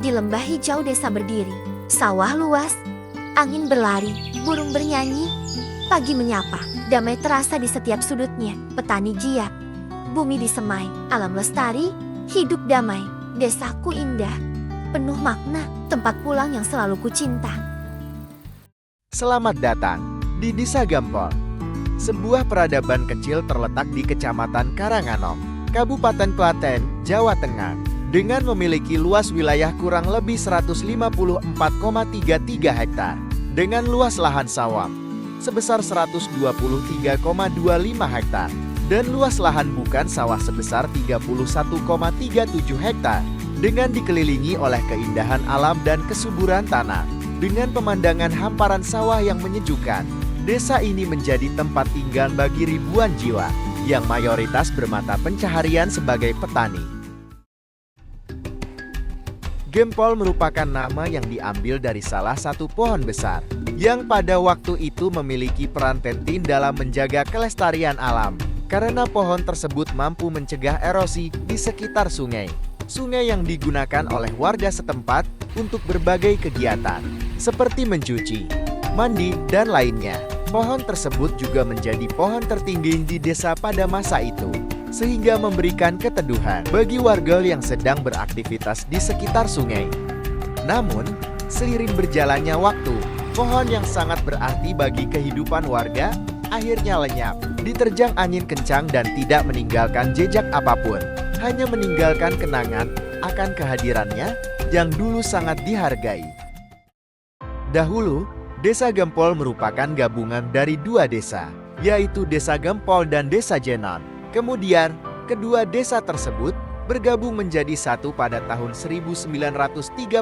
Di lembah hijau desa berdiri, sawah luas, angin berlari, burung bernyanyi, pagi menyapa, damai terasa di setiap sudutnya, petani giat, bumi disemai, alam lestari, hidup damai, desaku indah, penuh makna, tempat pulang yang selalu kucinta. Selamat datang di Desa Gempol, sebuah peradaban kecil terletak di Kecamatan Karanganom, Kabupaten Klaten, Jawa Tengah, dengan memiliki luas wilayah kurang lebih 154,33 hektar, dengan luas lahan sawah sebesar 123,25 hektar, dan luas lahan bukan sawah sebesar 31,37 hektar, dengan dikelilingi oleh keindahan alam dan kesuburan tanah. Dengan pemandangan hamparan sawah yang menyejukkan, desa ini menjadi tempat tinggal bagi ribuan jiwa yang mayoritas bermata pencaharian sebagai petani. Gempol merupakan nama yang diambil dari salah satu pohon besar yang pada waktu itu memiliki peran penting dalam menjaga kelestarian alam, karena pohon tersebut mampu mencegah erosi di sekitar sungai. Sungai yang digunakan oleh warga setempat untuk berbagai kegiatan, seperti mencuci, mandi, dan lainnya. Pohon tersebut juga menjadi pohon tertinggi di desa pada masa itu, sehingga memberikan keteduhan bagi warga yang sedang beraktivitas di sekitar sungai. Namun, seiring berjalannya waktu, pohon yang sangat berarti bagi kehidupan warga akhirnya lenyap, diterjang angin kencang dan tidak meninggalkan jejak apapun, hanya meninggalkan kenangan akan kehadirannya yang dulu sangat dihargai. Dahulu, Desa Gempol merupakan gabungan dari dua desa, yaitu Desa Gempol dan Desa Jenon. Kemudian, kedua desa tersebut bergabung menjadi satu pada tahun 1932.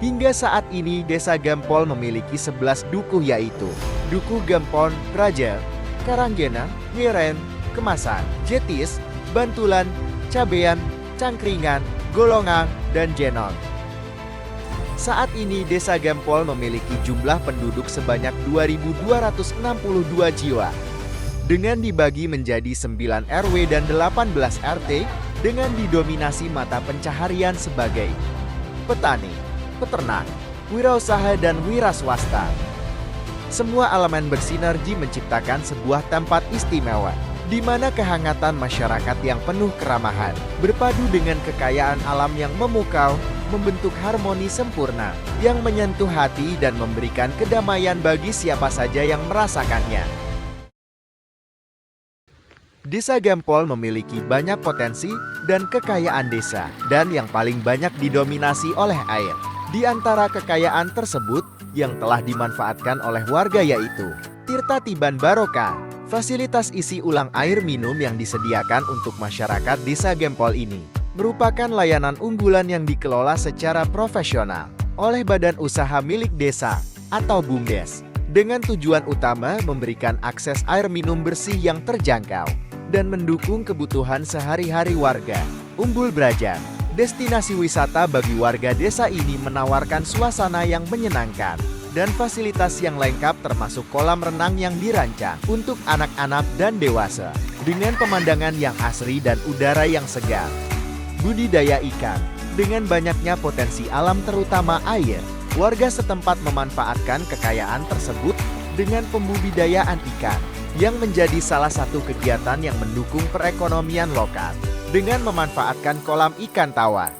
Hingga saat ini Desa Gempol memiliki 11 dukuh, yaitu Dukuh Gempol, Praja, Karanggena, Ngeren, Kemasan, Jetis, Bantulan, Cabean, Cangkringan, Golongang, dan Jenon. Saat ini Desa Gempol memiliki jumlah penduduk sebanyak 2.262 jiwa, dengan dibagi menjadi 9 RW dan 18 RT, dengan didominasi mata pencaharian sebagai petani, peternak, wirausaha, dan wira swasta. Semua elemen bersinergi menciptakan sebuah tempat istimewa, di mana kehangatan masyarakat yang penuh keramahan, berpadu dengan kekayaan alam yang memukau, membentuk harmoni sempurna, yang menyentuh hati dan memberikan kedamaian bagi siapa saja yang merasakannya. Desa Gempol memiliki banyak potensi dan kekayaan desa, dan yang paling banyak didominasi oleh air. Di antara kekayaan tersebut, yang telah dimanfaatkan oleh warga yaitu Tirta Tiban Barokah, fasilitas isi ulang air minum yang disediakan untuk masyarakat Desa Gempol ini, merupakan layanan unggulan yang dikelola secara profesional oleh Badan Usaha Milik Desa atau BUMDes, dengan tujuan utama memberikan akses air minum bersih yang terjangkau dan mendukung kebutuhan sehari-hari warga. Umbul Brajan, destinasi wisata bagi warga desa ini, menawarkan suasana yang menyenangkan dan fasilitas yang lengkap termasuk kolam renang yang dirancang untuk anak-anak dan dewasa, dengan pemandangan yang asri dan udara yang segar. Budidaya ikan, dengan banyaknya potensi alam terutama air, warga setempat memanfaatkan kekayaan tersebut dengan pembudidayaan ikan, yang menjadi salah satu kegiatan yang mendukung perekonomian lokal, dengan memanfaatkan kolam ikan tawar.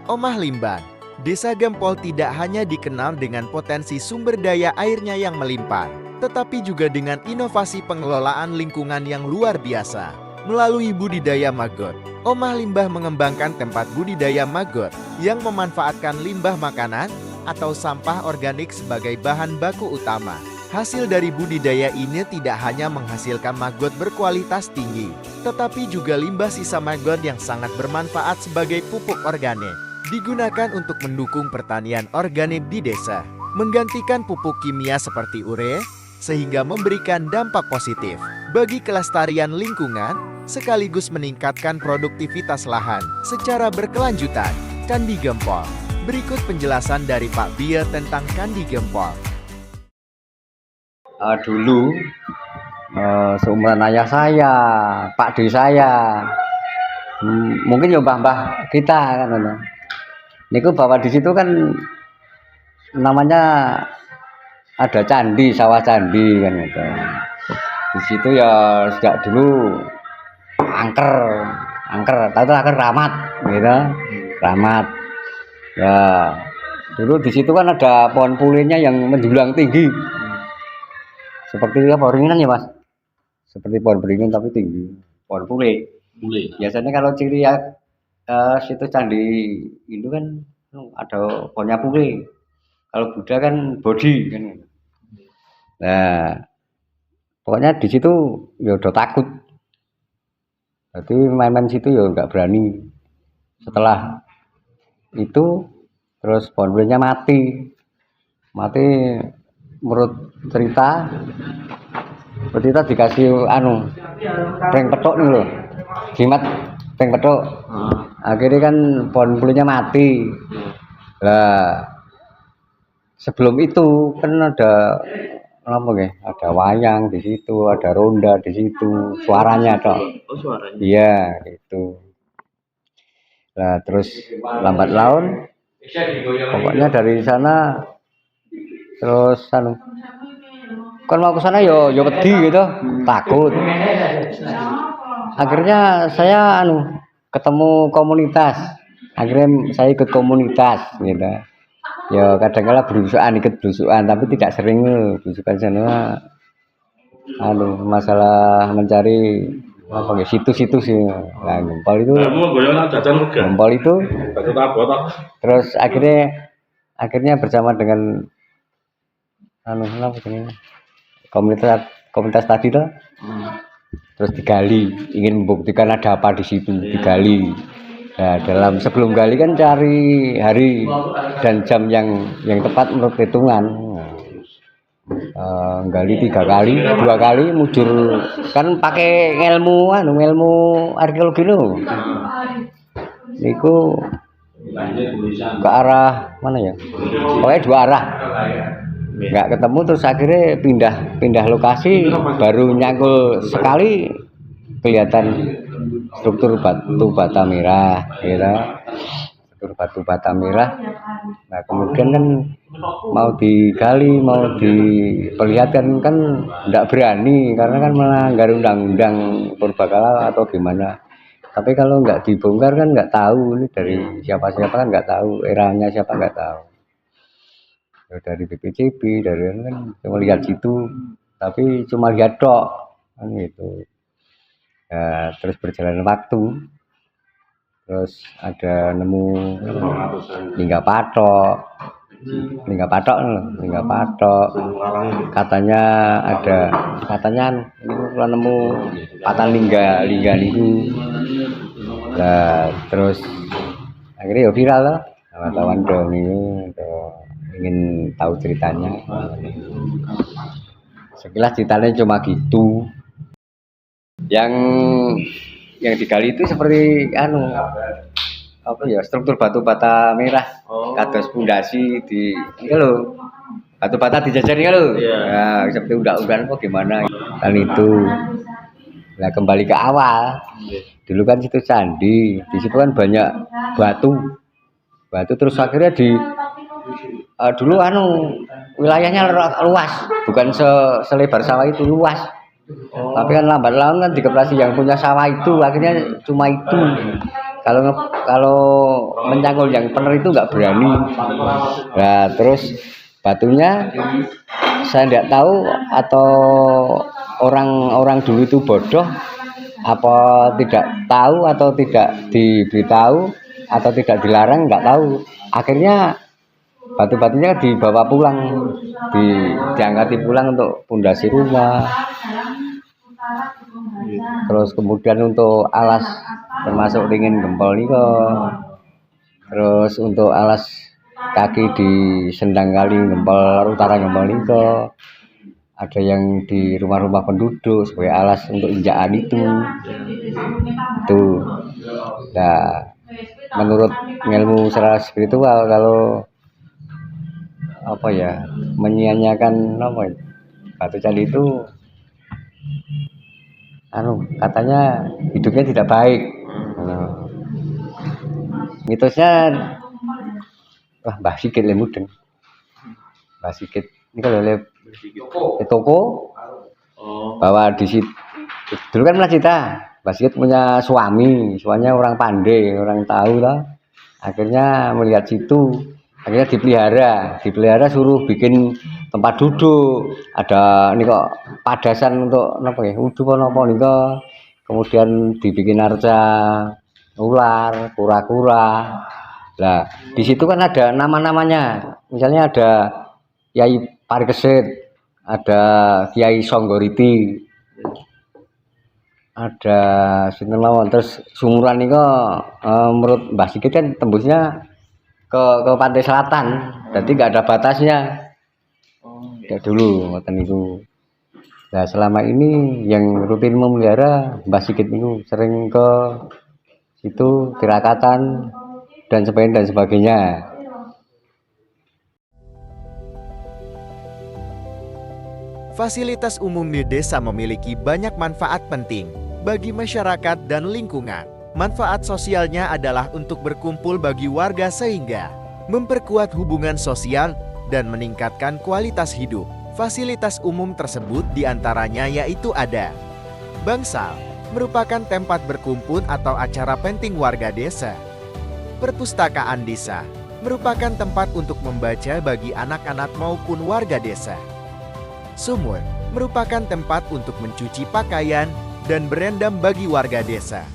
Omah Limban, Desa Gempol tidak hanya dikenal dengan potensi sumber daya airnya yang melimpah, tetapi juga dengan inovasi pengelolaan lingkungan yang luar biasa. Melalui budidaya maggot, Omah Limbah mengembangkan tempat budidaya maggot yang memanfaatkan limbah makanan atau sampah organik sebagai bahan baku utama. Hasil dari budidaya ini tidak hanya menghasilkan maggot berkualitas tinggi, tetapi juga limbah sisa maggot yang sangat bermanfaat sebagai pupuk organik, digunakan untuk mendukung pertanian organik di desa, menggantikan pupuk kimia seperti urea, sehingga memberikan dampak positif bagi kelestarian lingkungan, sekaligus meningkatkan produktivitas lahan secara berkelanjutan. Candi Gempol. Berikut penjelasan dari Pak Bia tentang Candi Gempol. Dulu seumuran ayah saya, Pak D saya, mungkin ya mbah-mbah kita kan, Niku bahwa di situ kan namanya ada candi, sawah candi kan gitu. Di situ ya sejak dulu angker, tahu tuh angker Keramat gitu. Keramat. Ya, dulu di situ kan ada pohon pulihnya yang menjulang tinggi. Seperti apa ringan ya, Mas? Seperti pohon beringin tapi tinggi. Pohon pulih. Biasanya kalau ciri ya situ candi itu kan ada pohonnya pulih. Kalau Buddha kan bodi kan. Nah, pokoknya di situ ya udah takut. Jadi main-main situ ya nggak berani. Setelah itu terus pohon pulihnya mati. Mati menurut cerita dikasih peng petok nih loh. Jimat peng petok. Akhirnya kan pohon pulihnya mati. Lah sebelum itu kan ada apa ya? Ada wayang di situ, ada ronda di situ, suaranya toh. Oh, suaranya. Iya, itu. Nah, terus lambat laun pokoknya dari sana terus kan mau ke sana yo wedi gitu, takut. Akhirnya saya ketemu komunitas. Akhirnya saya ikut komunitas gitu. Ya kadang-kala ikut berusukan tapi tidak sering berusukan sana masalah mencari apa ya situs-situs ya. Nah, gempol itu terus akhirnya bersama dengan komunitas tadi tuh terus digali, ingin membuktikan ada apa di situ, digali. Nah, sebelum gali kan cari hari dan jam yang tepat menurut hitungan. Gali 2 kali mujur kan pakai ilmu arkeologi lo. Niku ke arah mana ya? Pokoknya 2 arah. Nggak ketemu terus akhirnya pindah lokasi, baru nyangkul sekali kelihatan struktur batu bata merah gitu. Struktur batu bata merah. Nah, kemudian kan mau digali, mau diperlihatkan kan enggak berani karena kan melanggar undang-undang purbakala atau gimana. Tapi kalau enggak dibongkar kan enggak tahu ini dari siapa-siapa kan enggak tahu, eranya siapa enggak tahu. Ya, dari BPCB, dari kan cuma lihat situ, tapi cuma lihat tok kan gitu. Ya, terus berjalan waktu, terus ada nemu lingga patok, katanya ini kalau nemu patah lingga itu. Nah, terus akhirnya ya viral lah, wartawan dong ini ingin tahu ceritanya. Sekilas ceritanya cuma gitu. Yang digali itu seperti apa ya, struktur batu bata merah. Kados pundasi di itu loh. Batu bata dijajari lho. Ya, seperti undang-undang apa gimana kan itu. Nah, kembali ke awal. Dulu kan situ candi, di situ kan banyak batu terus akhirnya dulu wilayahnya luas, bukan selebar sawah itu, luas. Tapi kan lambat laun kan dikeplasi yang punya sawah itu akhirnya cuma itu. Kalau mencangkul yang benar itu nggak berani. Nah, terus batunya saya tidak tahu atau orang dulu itu bodoh apa tidak tahu atau tidak diberitahu atau tidak dilarang, nggak tahu. Akhirnya batu-batunya dibawa pulang, diangkati pulang untuk pondasi rumah. Terus kemudian untuk alas termasuk ringin gempol niko. Terus untuk alas kaki di Sendang Kali Gempol Utara Gempol niko. Ada yang di rumah-rumah penduduk sebagai alas untuk injakan itu. Nah, menurut ilmu secara spiritual kalau apa ya, menyia-nyiakan batu candi itu katanya hidupnya tidak baik. Mitosnya wah Mbah Sikit le mudeng. Mbah Sikit ini kalau le toko bahwa di situ dulu kan pernah cerita Mbah Sikit punya suaminya orang pandai, orang tahu lah. Akhirnya melihat situ, akhirnya dipelihara suruh bikin tempat duduk, ada ini kok padasan untuk apa ya, udu apa nika, kemudian dibikin arca ular, kura-kura. Lah di situ kan ada nama-namanya, misalnya ada Kyai Parikesit, ada Kyai Songgoriti, ada sinten mawon, terus sumuran nika menurut Mbah Sikit kan tembusnya ke pantai selatan, jadi nggak ada batasnya. Ya dulu ngoten niku. Nah selama ini yang rutin memelihara Mbah Sikit niku sering ke situ tirakatan dan sebagainya. Fasilitas umum di desa memiliki banyak manfaat penting bagi masyarakat dan lingkungan. Manfaat sosialnya adalah untuk berkumpul bagi warga sehingga memperkuat hubungan sosial dan meningkatkan kualitas hidup. Fasilitas umum tersebut diantaranya yaitu ada bangsal, merupakan tempat berkumpul atau acara penting warga desa. Perpustakaan desa, merupakan tempat untuk membaca bagi anak-anak maupun warga desa. Sumur, merupakan tempat untuk mencuci pakaian dan berendam bagi warga desa.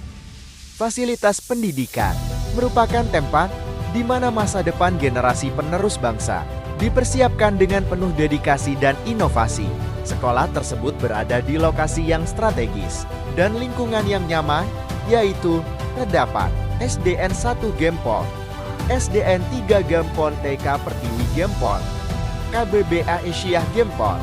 Fasilitas pendidikan, merupakan tempat di mana masa depan generasi penerus bangsa dipersiapkan dengan penuh dedikasi dan inovasi. Sekolah tersebut berada di lokasi yang strategis dan lingkungan yang nyaman, yaitu terdapat SDN 1 Gempol, SDN 3 Gempol TK Pertiwi Gempol, KBBA Aisyah Gempol.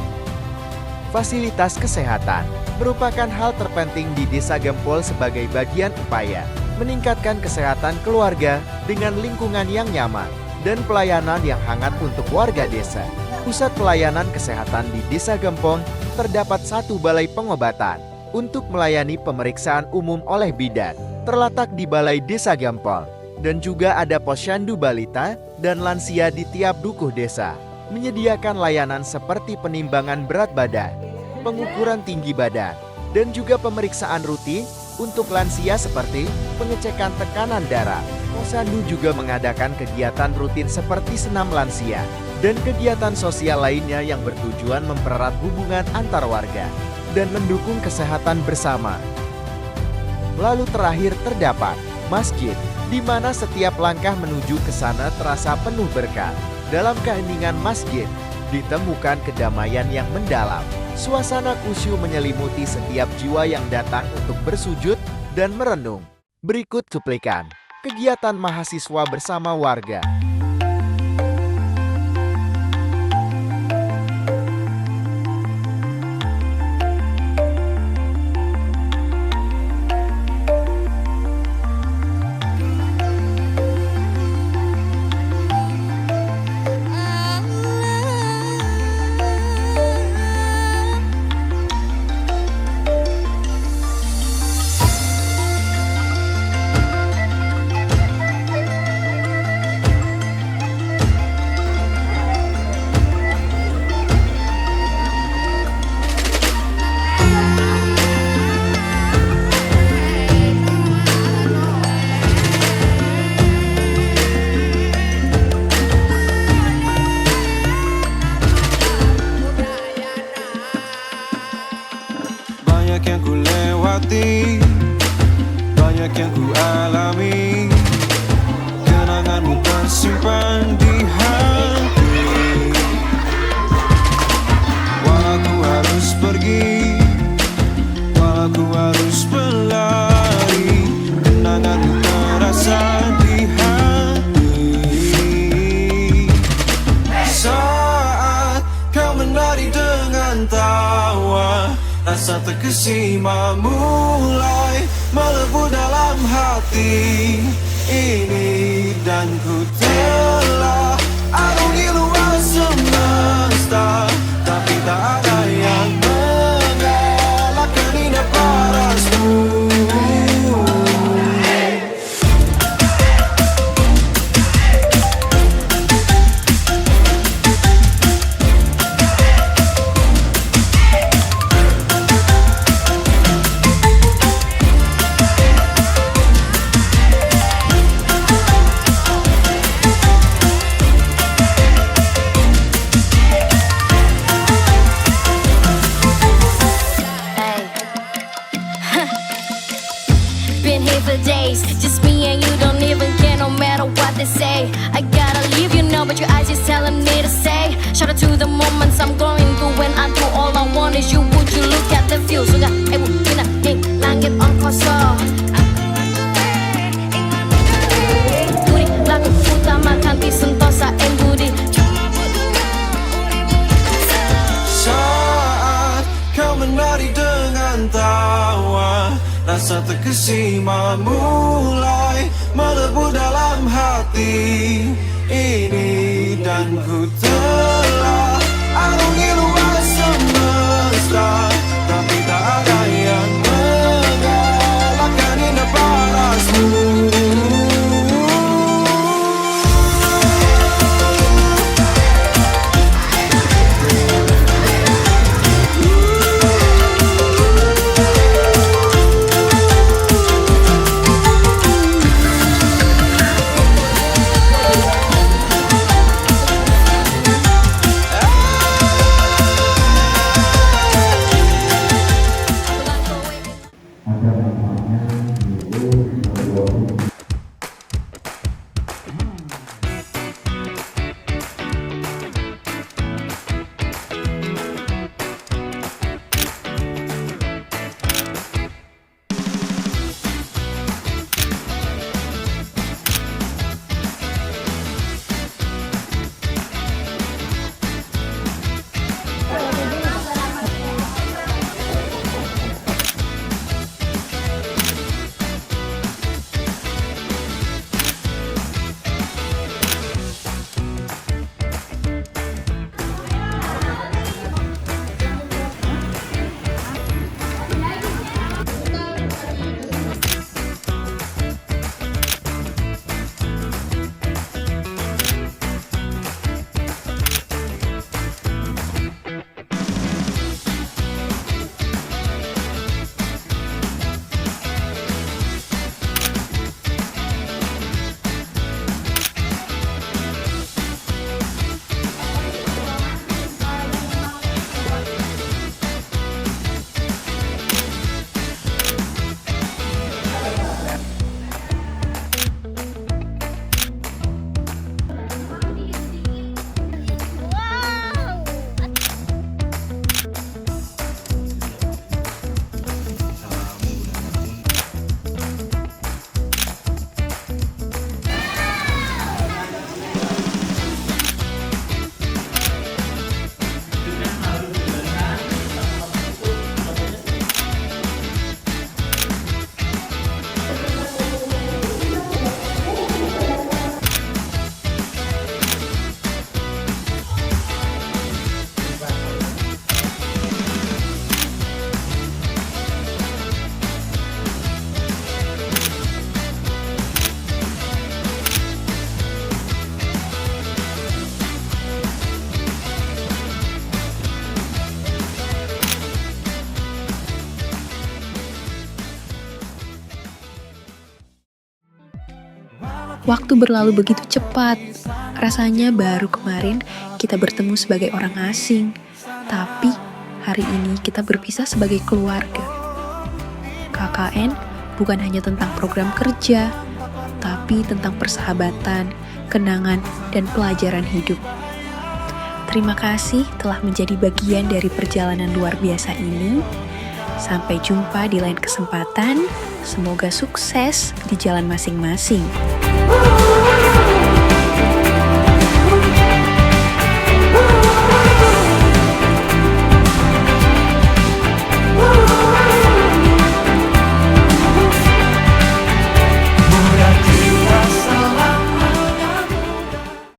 Fasilitas kesehatan merupakan hal terpenting di Desa Gempol sebagai bagian upaya meningkatkan kesehatan keluarga dengan lingkungan yang nyaman dan pelayanan yang hangat untuk warga desa. Pusat pelayanan kesehatan di Desa Gempol terdapat 1 balai pengobatan untuk melayani pemeriksaan umum oleh bidan, terletak di Balai Desa Gempol, dan juga ada posyandu balita dan lansia di tiap dukuh desa, menyediakan layanan seperti penimbangan berat badan, pengukuran tinggi badan, dan juga pemeriksaan rutin untuk lansia seperti pengecekan tekanan darah. Posyandu juga mengadakan kegiatan rutin seperti senam lansia dan kegiatan sosial lainnya yang bertujuan mempererat hubungan antar warga dan mendukung kesehatan bersama. Lalu terakhir terdapat masjid, di mana setiap langkah menuju ke sana terasa penuh berkah. Dalam keheningan masjid, ditemukan kedamaian yang mendalam. Suasana khusyuk menyelimuti setiap jiwa yang datang untuk bersujud dan merenung. Berikut cuplikan kegiatan mahasiswa bersama warga. Banyak yang ku lewati, banyak yang ku alami. Kenanganmu tersimpan di hati. Walau ku harus pergi, walau ku harus berlari, kenanganmu terasa di hati. Saat kau menari dengan tawa, rasa terkesima mulai melebu dalam hati ini, dan ku telah arungi luas semesta, tapi tak ada yang mengalahkan indah parasmu. but your eyes just telling me to say. Shout out to the moments I'm going through when I do all I want is you. Would you look at the view? So gak ibu ina ning langit angkasa. Budi lagu utama kanti sentosa ing budi. Saat kau menari dengan tawa, rasa terkesima mulai melebu dalam hati ini. Dan ku telah arungi luas semesta, tapi tak ada yang mengalahkan indah parasmu. Waktu berlalu begitu cepat. Rasanya baru kemarin kita bertemu sebagai orang asing. Tapi hari ini kita berpisah sebagai keluarga. KKN bukan hanya tentang program kerja, tapi tentang persahabatan, kenangan, dan pelajaran hidup. Terima kasih telah menjadi bagian dari perjalanan luar biasa ini. Sampai jumpa di lain kesempatan. Semoga sukses di jalan masing-masing.